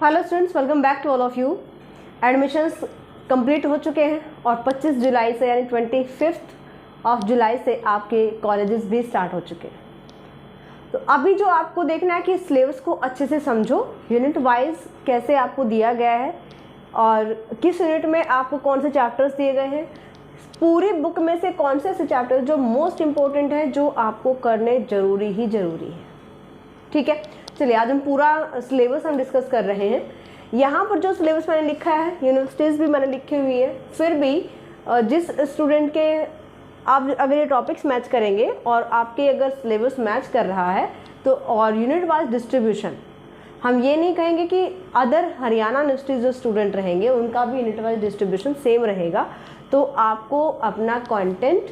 Hello students, welcome back to all of you. Admissions complete हो चुके हैं और 25 जुलाई से यानी 25 जुलाई से आपके कॉलेजेस भी स्टार्ट हो चुके हैं। तो अभी जो आपको देखना है कि सिलेबस को अच्छे से समझो, यूनिट वाइज कैसे आपको दिया गया है और किस यूनिट में आपको कौन से चैप्टर्स दिए गए हैं, पूरी बुक में से कौन से ऐसे चैप्टर्स जो मोस्ट इम्पोर्टेंट हैं जो आपको करने ज़रूरी है। ठीक है, चलिए आज हम पूरा सिलेबस हम डिस्कस कर रहे हैं। यहाँ पर जो सिलेबस मैंने लिखा है, यूनिवर्सिटीज़ भी मैंने लिखी हुई है, फिर भी जिस स्टूडेंट के आप अगर ये टॉपिक्स मैच करेंगे और आपके अगर सिलेबस मैच कर रहा है तो, और यूनिट वाइज डिस्ट्रीब्यूशन, हम ये नहीं कहेंगे कि अदर हरियाणा यूनिवर्सिटीज जो स्टूडेंट रहेंगे उनका भी यूनिट वाइज डिस्ट्रीब्यूशन सेम रहेगा, तो आपको अपना कंटेंट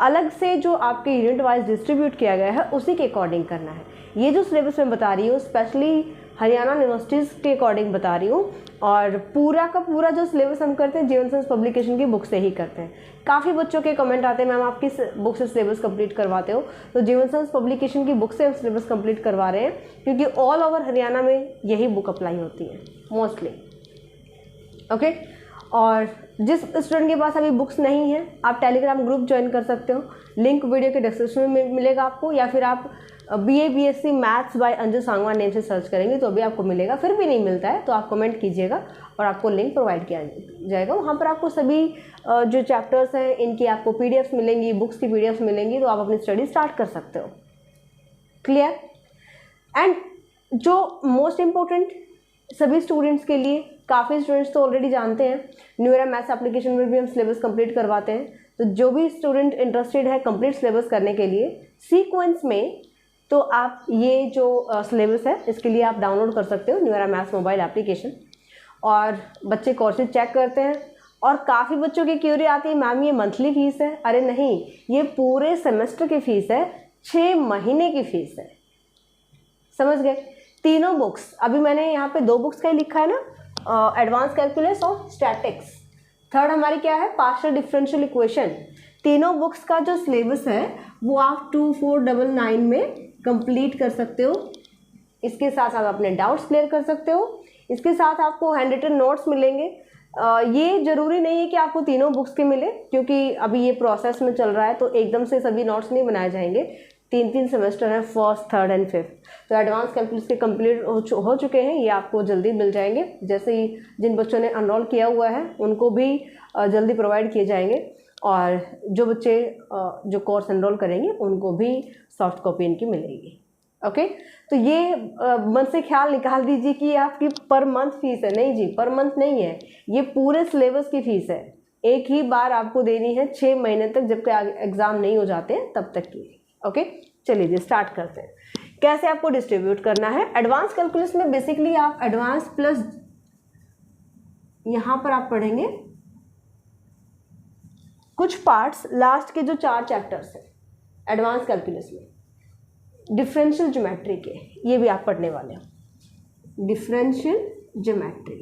अलग से जो आपके यूनिट वाइज डिस्ट्रीब्यूट किया गया है उसी के अकॉर्डिंग करना है। ये जो सिलेबस मैं बता रही हूँ स्पेशली हरियाणा यूनिवर्सिटीज़ के अकॉर्डिंग बता रही हूँ, और पूरा का पूरा जो सिलेबस हम करते हैं जीवन साइंस पब्लिकेशन की बुक से ही करते हैं। काफ़ी बच्चों के कमेंट आते हैं, मैम आप किस बुक से सिलेबस कंप्लीट करवाते हो? तो जीवन साइंस पब्लिकेशन की बुक से हम सिलेबस कंप्लीट करवा रहे हैं, क्योंकि ऑल ओवर हरियाणा में यही बुक अप्लाई होती है मोस्टली। ओके, और जिस स्टूडेंट के पास अभी बुक्स नहीं है, आप टेलीग्राम ग्रुप ज्वाइन कर सकते हो, लिंक वीडियो के डिस्क्रिप्शन में मिलेगा आपको, या फिर आप BA-BSc maths by Anju Sangwan name से सर्च करेंगे तो भी आपको मिलेगा। फिर भी नहीं मिलता है तो आप कमेंट कीजिएगा और आपको लिंक प्रोवाइड किया जाएगा। वहाँ पर आपको सभी जो चैप्टर्स हैं इनकी आपको PDFs मिलेंगी, बुक्स की PDFs मिलेंगी, तो आप अपनी स्टडी स्टार्ट कर सकते हो। क्लियर? एंड जो मोस्ट इम्पोर्टेंट सभी स्टूडेंट्स के लिए, काफ़ी स्टूडेंट्स तो ऑलरेडी जानते हैं, न्यूरा मैथ्स एप्लीकेशन में भी हम सिलेबस कंप्लीट करवाते हैं। तो जो भी स्टूडेंट इंटरेस्टेड है कंप्लीट सिलेबस करने के लिए सीक्वेंस में, तो आप ये जो सिलेबस है इसके लिए आप डाउनलोड कर सकते हो न्यूरा मैथ्स मोबाइल एप्लीकेशन। और बच्चे कोर्सेज चेक करते हैं, और काफ़ी बच्चों की क्यूरी आती है, मैम ये मंथली फ़ीस है। अरे नहीं, ये पूरे सेमेस्टर की फ़ीस है, 6 महीने की फ़ीस है। समझ गए? तीनों बुक्स, अभी मैंने यहाँ पे 2 बुक्स का ही लिखा है ना, एडवांस कैलकुलस और स्टैटिक्स। थर्ड हमारी क्या है? Partial differential equation. तीनों बुक्स का जो सिलेबस है वो आप 2499 में कंप्लीट कर सकते हो। इसके साथ साथ अपने डाउट्स क्लियर कर सकते हो। इसके साथ आपको हैंड रिटन नोट्स मिलेंगे। ये ज़रूरी नहीं है कि आपको तीनों बुक्स के मिले, क्योंकि अभी ये प्रोसेस में चल रहा है, तो एकदम से सभी नोट्स नहीं बनाए जाएंगे। 3 सेमेस्टर है, फर्स्ट, थर्ड एंड फिफ्थ। तो एडवांस कैलकुलस के कंप्लीट हो चुके हैं, ये आपको जल्दी मिल जाएंगे। जैसे ही जिन बच्चों ने एनरोल किया हुआ है उनको भी जल्दी प्रोवाइड किए जाएंगे, और जो बच्चे जो कोर्स एनरोल करेंगे उनको भी सॉफ्ट कॉपी इनकी मिलेगी। ओके, तो ये मन से ख्याल निकाल दीजिए कि ये आपकी पर मंथ फीस है। नहीं जी, पर मंथ नहीं है, ये पूरे सिलेबस की फ़ीस है। एक ही बार आपको देनी है 6 महीने तक, जब तक एग्ज़ाम नहीं हो जाते हैं तब तक की। ओके, चलिए जी स्टार्ट करते हैं। कैसे आपको डिस्ट्रीब्यूट करना है? एडवांस कैलकुलस में बेसिकली आप एडवांस प्लस यहाँ पर आप पढ़ेंगे कुछ पार्ट्स, लास्ट के जो 4 चैप्टर्स हैं एडवांस कैलकुलस में, डिफरेंशियल ज्योमेट्री के, ये भी आप पढ़ने वाले हो। डिफरेंशियल ज्योमेट्री,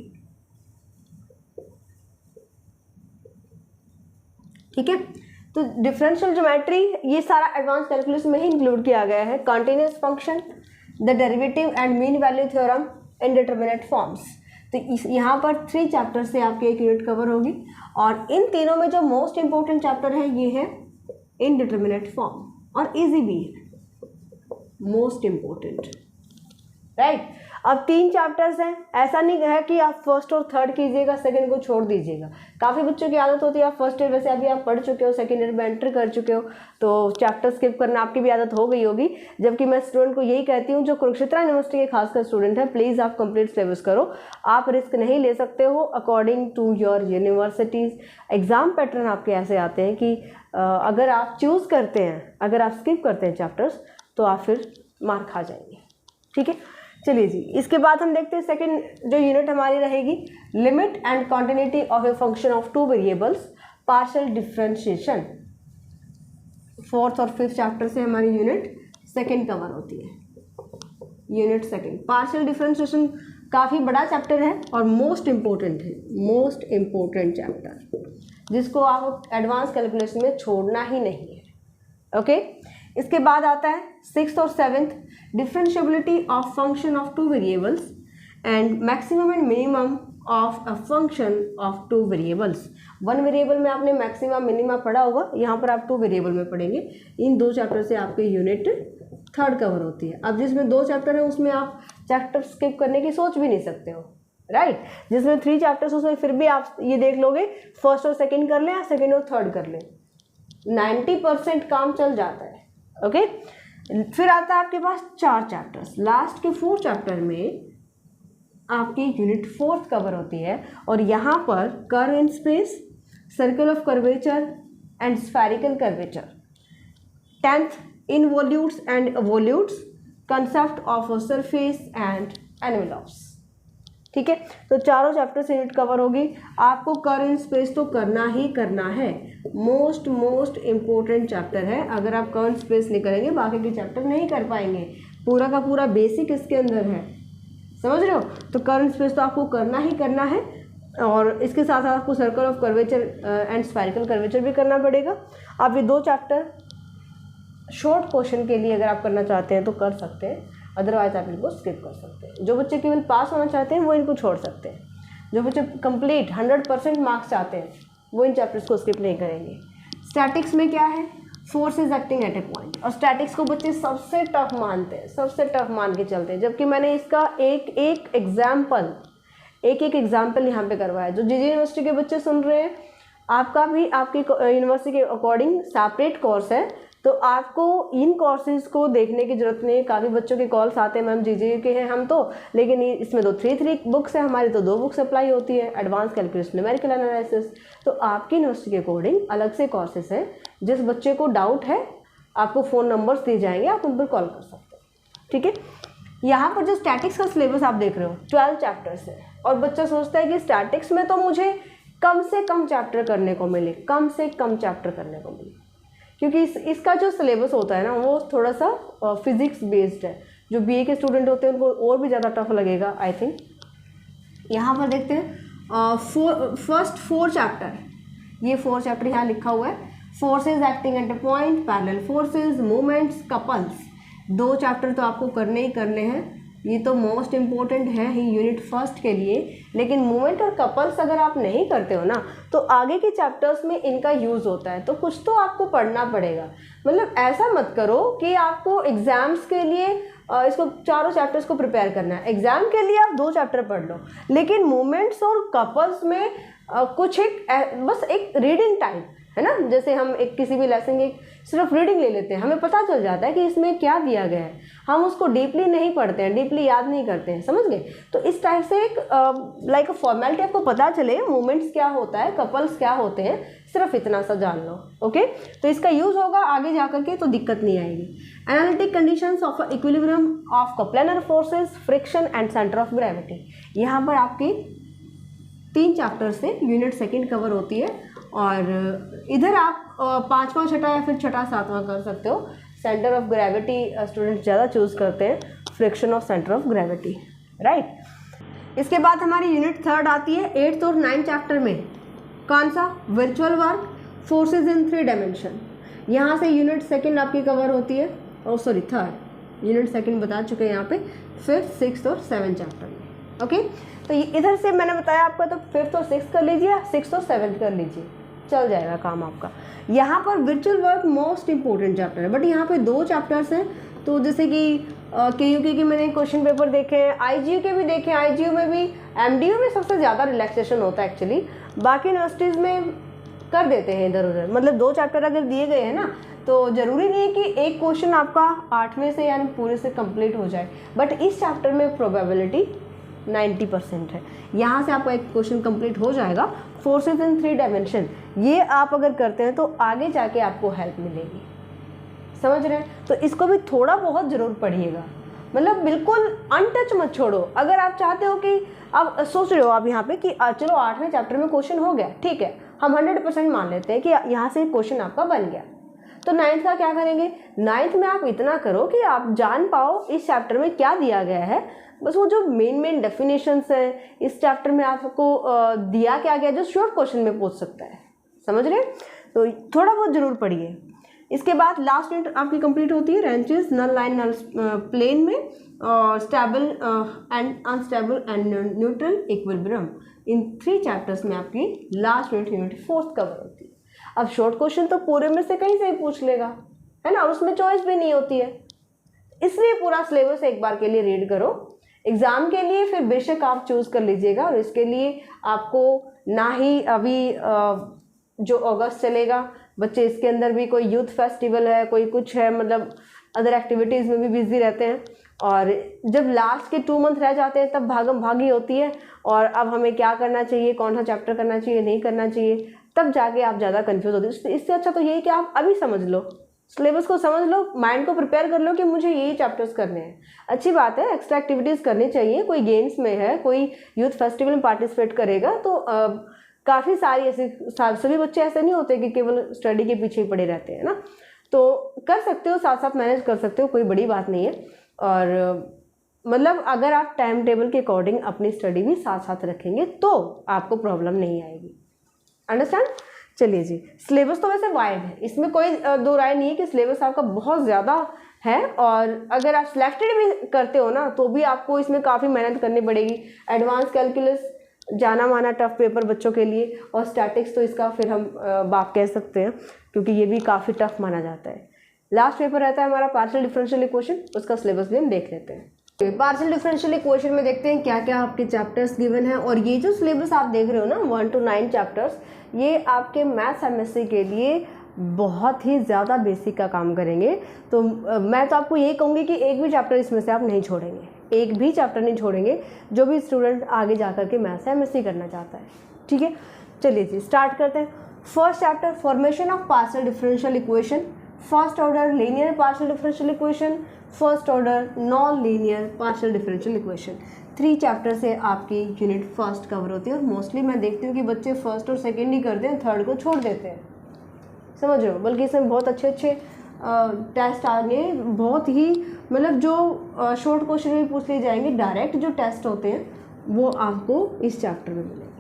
ठीक है। तो डिफरेंशियल ज्योमेट्री ये सारा एडवांस कैलकुलस में ही इंक्लूड किया गया है। Continuous function, the derivative and mean value theorem, indeterminate forms. तो यहाँ पर 3 चैप्टर से आपकी एक यूनिट कवर होगी, और इन तीनों में जो मोस्ट इंपॉर्टेंट चैप्टर है ये है इनडिटरमिनेट फॉर्म, और इजी भी है, मोस्ट इम्पोर्टेंट, राइट। अब 3 चैप्टर्स हैं, ऐसा नहीं है कि आप फर्स्ट और थर्ड कीजिएगा, सेकंड को छोड़ दीजिएगा। काफ़ी बच्चों की आदत होती है, आप फर्स्ट ईयर वैसे अभी आप पढ़ चुके हो, सेकंड ईयर में एंटर कर चुके हो, तो चैप्टर स्किप करना आपकी भी आदत हो गई होगी। जबकि मैं स्टूडेंट को यही कहती हूँ, जो कुरुक्षेत्र यूनिवर्सिटी के खासकर स्टूडेंट हैं, प्लीज़ आप कंप्लीट सिलेबस करो। आप रिस्क नहीं ले सकते हो according to your universities. Exam pattern आपके ऐसे आते हैं कि अगर आप चूज़ करते हैं, अगर आप स्किप करते हैं चैप्टर्स, तो आप फिर मार खा जाएंगे। ठीक है, चलिए जी, इसके बाद हम देखते हैं सेकंड जो यूनिट हमारी रहेगी, limit and continuity of a function of 2 variables, partial differentiation. 4th और 5th चैप्टर से हमारी यूनिट सेकंड कवर होती है। यूनिट सेकंड, पार्शियल डिफरेंशिएशन काफ़ी बड़ा चैप्टर है और मोस्ट इम्पोर्टेंट है, मोस्ट इम्पोर्टेंट चैप्टर, जिसको आप एडवांस कैलकुलस में छोड़ना ही नहीं है। ओके, इसके बाद आता है 6th और 7th, differentiability of function of 2 variables and maximum and minimum of a function of 2 variables. 1 variable में आपने मैक्सिमा मिनिमा पढ़ा होगा, यहाँ पर आप 2 वेरिएबल में पढ़ेंगे। इन 2 चैप्टर से आपके यूनिट 3rd कवर होती है। अब जिसमें 2 चैप्टर है उसमें आप चैप्टर स्किप करने की सोच भी नहीं सकते हो, राइट। जिसमें 3 चैप्टर्स उसमें फिर भी आप ये देख लोगे 1st और 2nd कर लें या 2nd और 3rd कर लें, 90% काम चल जाता है, ओके। फिर आता है आपके पास 4 चैप्टर्स। लास्ट के 4 चैप्टर में आपकी यूनिट 4th कवर होती है और यहाँ पर curve in space, circle of curvature and spherical curvature, 10th involutes and volutes, concept of a surface and envelopes. ठीक है, तो चारों चैप्टर से यूनिट कवर होगी। आपको कर्व इन स्पेस तो करना ही करना है, मोस्ट इम्पोर्टेंट चैप्टर है। अगर आप कर्व इन स्पेस नहीं करेंगे बाकी के चैप्टर नहीं कर पाएंगे। पूरा का पूरा बेसिक इसके अंदर है, समझ रहे हो। तो कर्व इन स्पेस तो आपको करना ही करना है और इसके साथ साथ आपको circle of curvature and spherical curvature भी करना पड़ेगा। आप ये 2 चैप्टर शॉर्ट क्वेश्चन के लिए अगर आप करना चाहते हैं तो कर सकते हैं, अदरवाइज आप इनको स्किप कर सकते हैं। जो बच्चे केवल पास होना चाहते हैं वो इनको छोड़ सकते हैं। जो बच्चे कंप्लीट 100% मार्क्स चाहते हैं वो इन चैप्टर्स को स्किप नहीं करेंगे। स्टैटिक्स में क्या है, forces acting at A point, और स्टैटिक्स को बच्चे सबसे टफ मानते हैं, सबसे टफ मान के चलते हैं। जबकि मैंने इसका एक एक एग्जाम्पल यहाँ पे करवाया। जो जीजी यूनिवर्सिटी के बच्चे सुन रहे हैं, आपका भी आपकी यूनिवर्सिटी के अकॉर्डिंग सेपरेट कोर्स है, तो आपको इन कोर्सेज को देखने की जरूरत नहीं है। काफ़ी बच्चों के कॉल्स आते हैं, मैम जीजी के हैं हम तो, लेकिन इसमें तो 3 बुक्स है, हमारी तो 2 बुक्स अप्लाई होती है, एडवांस कैलकुलस, न्यूमेरिकल एनालिसिस। तो आपकी यूनिवर्सिटी के अकॉर्डिंग अलग से कोर्सेज हैं। जिस बच्चे को डाउट है आपको फ़ोन नंबर्स दिए जाएंगे, आप उन पर कॉल कर सकते हैं, ठीक है। यहाँ पर जो स्टैटिक्स का सिलेबस आप देख रहे हो 12 चैप्टर्स है, और बच्चा सोचता है कि स्टैटिक्स में तो मुझे कम से कम चैप्टर करने को मिले, कम से कम चैप्टर करने को मिले, क्योंकि इसका जो सिलेबस होता है ना वो थोड़ा सा फिजिक्स बेस्ड है। जो बीए के स्टूडेंट होते हैं उनको और भी ज़्यादा टफ लगेगा आई थिंक। यहाँ पर देखते हैं फर्स्ट 4 चैप्टर, ये 4 चैप्टर यहाँ लिखा हुआ है। Forces acting at a point, parallel forces, movements, couples, 2 chapter तो आपको करने ही करने हैं। ये तो मोस्ट इम्पोर्टेंट है ही यूनिट 1st के लिए। लेकिन मूवमेंट और कपल्स अगर आप नहीं करते हो ना तो आगे के चैप्टर्स में इनका यूज़ होता है, तो कुछ तो आपको पढ़ना पड़ेगा। मतलब ऐसा मत करो कि आपको एग्ज़ाम्स के लिए इसको चारों चैप्टर्स को प्रिपेयर करना है। एग्ज़ाम के लिए आप 2 चैप्टर पढ़ लो, लेकिन मूवमेंट्स और कपल्स में कुछ बस एक रीडिंग टाइप है ना। जैसे हम एक किसी भी लेसन की सिर्फ रीडिंग ले लेते हैं, हमें पता चल जाता है कि इसमें क्या दिया गया है, हम उसको डीपली नहीं पढ़ते हैं, डीपली याद नहीं करते हैं, समझ गए। तो इस टाइप से एक लाइक अ फॉर्मेलिटी आपको पता चले, मूवमेंट्स क्या होता है, कपल्स क्या होते हैं, सिर्फ इतना सा जान लो, ओके। तो इसका यूज़ होगा आगे जा करके, तो दिक्कत नहीं आएगी। Analytic conditions of equilibrium of coplanar forces, friction and centre of gravity, यहाँ पर आपकी 3 चैप्टर से यूनिट 2nd कवर होती है। और इधर आप 5वां, 6वां या फिर 6वां, 7वां कर सकते हो। सेंटर ऑफ ग्रेविटी स्टूडेंट ज़्यादा चूज़ करते हैं, friction of centre of gravity, right. इसके बाद हमारी यूनिट 3rd आती है 8th और 9th चैप्टर में। कौन सा, virtual work, forces in 3 dimension. यहाँ से यूनिट 2nd आपकी कवर होती है, सॉरी 3rd, यूनिट 2nd बता चुके हैं यहाँ पे, 5th, 6th और 7th चैप्टर में, ओके। तो इधर से मैंने बताया आपको, तो 5th और 6th कर लीजिए, 6th और 7th कर लीजिए, चल जाएगा काम आपका। यहाँ पर virtual work most important chapter है, बट यहाँ पे 2 चैप्टर्स हैं। तो जैसे कि KUK के मैंने क्वेश्चन पेपर देखे हैं, IGU के भी देखे हैं, IGU में भी, MDU में सबसे ज़्यादा रिलैक्सेशन होता है एक्चुअली, बाकी यूनिवर्सिटीज़ में कर देते हैं इधर उधर। मतलब 2 चैप्टर अगर दिए गए हैं ना तो ज़रूरी नहीं है कि एक क्वेश्चन आपका 8वें से यानी पूरे से कंप्लीट हो जाए, बट इस चैप्टर में प्रोबेबिलिटी 90% है, यहाँ से आपका एक क्वेश्चन कंप्लीट हो जाएगा। फोर्सेस इन 3 डायमेंशन, ये आप अगर करते हैं तो आगे जाके आपको हेल्प मिलेगी, समझ रहे हैं। तो इसको भी थोड़ा बहुत ज़रूर पढ़िएगा, मतलब बिल्कुल अनटच मत छोड़ो। अगर आप चाहते हो कि आप सोच रहे हो आप यहाँ पे कि चलो 8वें चैप्टर में क्वेश्चन हो गया, ठीक है, हम 100% मान लेते हैं कि यहाँ से क्वेश्चन आपका बन गया, तो 9th का क्या करेंगे। 9th में आप इतना करो कि आप जान पाओ इस चैप्टर में क्या दिया गया है, बस वो जो मेन डेफिनेशंस है इस चैप्टर में आपको दिया क्या गया, जो शॉर्ट क्वेश्चन में पूछ सकता है, समझ रहे हैं। तो थोड़ा बहुत ज़रूर पढ़िए। इसके बाद लास्ट यूनिट आपकी कंप्लीट होती है रेंचेस, नल लाइन, नल प्लेन में, stable and unstable and neutral equilibrium. In 3 chapters में आपकी लास्ट यूनिट 4th कवर होती है। अब शॉर्ट क्वेश्चन तो पूरे में से कहीं से ही पूछ लेगा, है ना, उसमें चॉइस भी नहीं होती है, इसलिए पूरा सिलेबस एक बार के लिए रीड करो। एग्ज़ाम के लिए फिर बेशक आप चूज़ कर लीजिएगा, और इसके लिए आपको ना ही अभी जो अगस्त चलेगा, बच्चे इसके अंदर भी कोई यूथ फेस्टिवल है, कोई कुछ है, मतलब अदर एक्टिविटीज़ में भी बिजी रहते हैं, और जब लास्ट के 2 मंथ रह जाते हैं तब भागम भागी होती है, और अब हमें क्या करना चाहिए, कौन सा चैप्टर करना चाहिए, नहीं करना चाहिए, तब जाके आप ज़्यादा कंफ्यूज होते हैं। इससे अच्छा तो यही कि आप अभी समझ लो, सिलेबस को समझ लो, माइंड को प्रिपेयर कर लो कि मुझे यही चैप्टर्स करने हैं। अच्छी बात है, एक्स्ट्रा एक्टिविटीज़ करनी चाहिए, कोई गेम्स में है, कोई यूथ फेस्टिवल में पार्टिसिपेट करेगा, तो काफ़ी सारी ऐसी, सभी बच्चे ऐसे नहीं होते कि केवल स्टडी के पीछे ही पड़े रहते हैं ना, तो कर सकते हो, साथ साथ मैनेज कर सकते हो, कोई बड़ी बात नहीं है। और मतलब अगर आप टाइम टेबल के अकॉर्डिंग अपनी स्टडी भी साथ साथ रखेंगे तो आपको प्रॉब्लम नहीं आएगी। अंडरस्टैंड? चलिए जी, सिलेबस तो वैसे वाइड है, इसमें कोई दो राय नहीं है कि सिलेबस आपका बहुत ज़्यादा है, और अगर आप सिलेक्टेड भी करते हो ना तो भी आपको इसमें काफ़ी मेहनत करनी पड़ेगी। एडवांस कैलकुलस जाना माना टफ पेपर बच्चों के लिए, और स्टैटिक्स तो इसका फिर हम बाप कह सकते हैं, क्योंकि ये भी काफ़ी टफ माना जाता है। लास्ट पेपर रहता है हमारा पार्शियल डिफरेंशियल इक्वेशन, उसका सिलेबस भी हम देख लेते हैं। पार्शियल डिफरेंशियल इक्वेशन में देखते हैं क्या क्या आपके चैप्टर्स गिवन है, और ये जो सिलेबस आप देख रहे हो ना 1 to 9 चैप्टर्स, ये आपके मैथ्स एमएससी के लिए बहुत ही ज़्यादा बेसिक का काम करेंगे। तो मैं तो आपको यही कहूँगी कि एक भी चैप्टर इसमें से आप नहीं छोड़ेंगे, एक भी चैप्टर नहीं छोड़ेंगे, जो भी स्टूडेंट आगे जा कर के मैथ्स एमएससी करना चाहता है। ठीक है, चलिए जी स्टार्ट करते हैं। First chapter, formation of partial differential equation, first order linear partial differential equation, first order non linear partial differential equation. 3 chapter से आपकी यूनिट फर्स्ट कवर होती है, और मोस्टली मैं देखती हूँ कि बच्चे फर्स्ट और सेकेंड ही करते हैं, थर्ड को छोड़ देते हैं, समझ रहे हो। बल्कि इसमें बहुत अच्छे अच्छे टेस्ट आएंगे, बहुत ही मतलब जो शॉर्ट क्वेश्चन भी पूछ लिए जाएंगे, डायरेक्ट जो टेस्ट होते हैं वो आपको इस चैप्टर में मिलेंगे।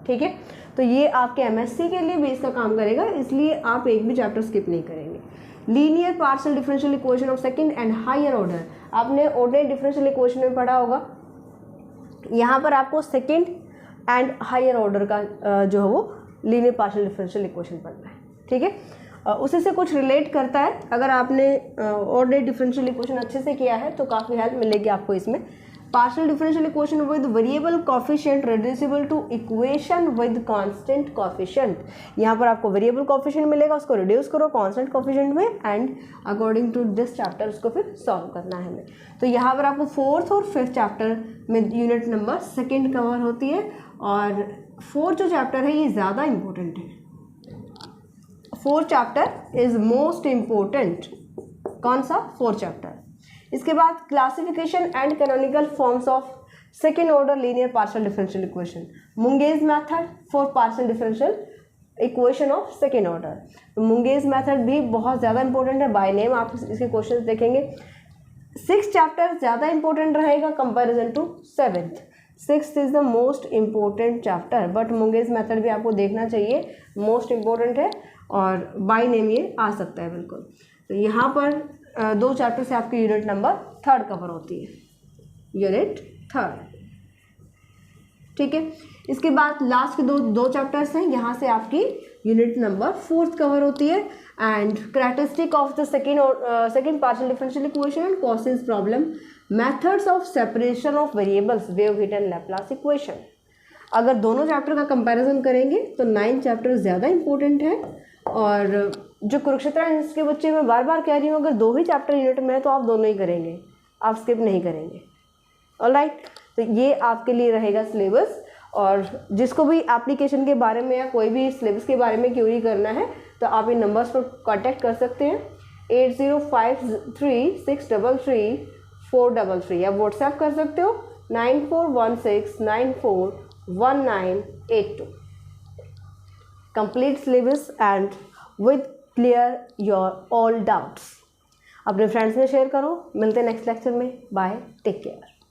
ठीक है, तो ये आपके एमएससी के लिए बेस का काम करेगा, इसलिए आप एक भी चैप्टर स्किप नहीं करेंगे। Linear partial differential equation of second and higher order, आपने ऑर्डिनरी डिफरेंशियल इक्वेशन में पढ़ा होगा, यहाँ पर आपको सेकंड एंड हायर ऑर्डर का जो है वो लीनियर पार्शियल डिफरेंशियल इक्वेशन पढ़ना है। ठीक है, उसी से कुछ रिलेट करता है, अगर आपने ऑर्डिनरी डिफरेंशियल इक्वेशन अच्छे से किया है तो काफ़ी हेल्प मिलेगी आपको इसमें। Partial differential equation with variable coefficient reducible to equation with constant coefficient, यहाँ पर आपको वेरिएबल कोफिशिएंट मिलेगा, उसको रिड्यूस करो कांस्टेंट कोफिशिएंट में, and according to this chapter उसको फिर सॉल्व करना है हमें। तो यहाँ पर आपको 4th और 5th चैप्टर में यूनिट नंबर 2 कवर होती है, और 4th जो चैप्टर है ये ज़्यादा इम्पोर्टेंट है। 4th chapter is most important. कौन सा? 4th chapter. इसके बाद classification and canonical forms of second order linear partial differential equation, Monge's method for partial differential equation of second order. Monge's method भी बहुत ज़्यादा इंपॉर्टेंट है, by name आप इसके क्वेश्चन देखेंगे। 6th चैप्टर ज़्यादा इंपॉर्टेंट रहेगा comparison to 7th। 6th is the most important chapter, but Monge's method भी आपको देखना चाहिए, मोस्ट इम्पोर्टेंट है, और बाय नेम ये आ सकता है बिल्कुल। तो यहाँ पर 2 चैप्टर से आपकी यूनिट नंबर 3 कवर होती है, यूनिट 3। ठीक है, इसके बाद लास्ट के दो चैप्टर्स हैं, यहाँ से आपकी यूनिट नंबर 4th कवर होती है, and characteristic of the second partial differential equation and causes problem, methods of separation of variables, wave heat and Laplace equation. अगर दोनों चैप्टर का कंपैरिजन करेंगे तो 9 चैप्टर ज़्यादा इंपॉर्टेंट है, और जो कुरुक्षेत्र के बच्चे मैं बार बार कह रही हूँ, अगर 2 ही चैप्टर यूनिट में है तो आप दोनों ही करेंगे, आप स्किप नहीं करेंगे। ऑलराइट, तो ये आपके लिए रहेगा सिलेबस, और जिसको भी एप्लीकेशन के बारे में या कोई भी सिलेबस के बारे में क्यूरी करना है तो आप इन नंबर्स पर कांटेक्ट कर सकते हैं, 8053633433, या व्हाट्सएप कर सकते हो 9416941982। Complete syllabus and with clear your all doubts. अपने फ्रेंड्स में शेयर करो। मिलते हैं नेक्स्ट लेक्चर में। Bye, take care.